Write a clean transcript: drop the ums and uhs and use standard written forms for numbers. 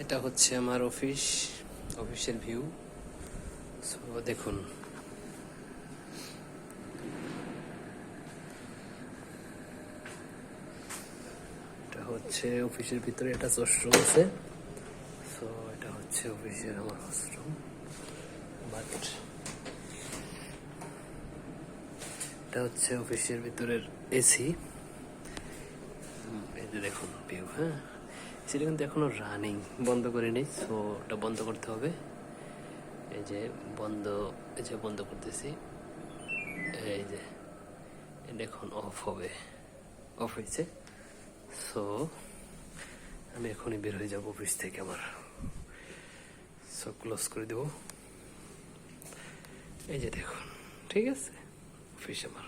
এটা হচ্ছে আমার অফিসের ভিউ। সো দেখুন, এটা হচ্ছে অফিসের ভিতরে একটা ওয়াশরুম আছে। সো এটা হচ্ছে অফিসের আমার ওয়াশরুম, বাট এটা হচ্ছে অফিসের ভিতরের এসি। এই যে দেখুন ভিউ। হ্যাঁ, সেটা কিন্তু এখনো রানিং, বন্ধ করিনি। সো ওটা বন্ধ করতে হবে। এই যে বন্ধ করতেছি। এই যে এটা এখন অফ হয়েছে। সো আমি এখনই বের হয়ে যাবো অফিস থেকে। আমার সো ক্লোজ করে দেব। এই যে দেখুন, ঠিক আছে অফিস আমার।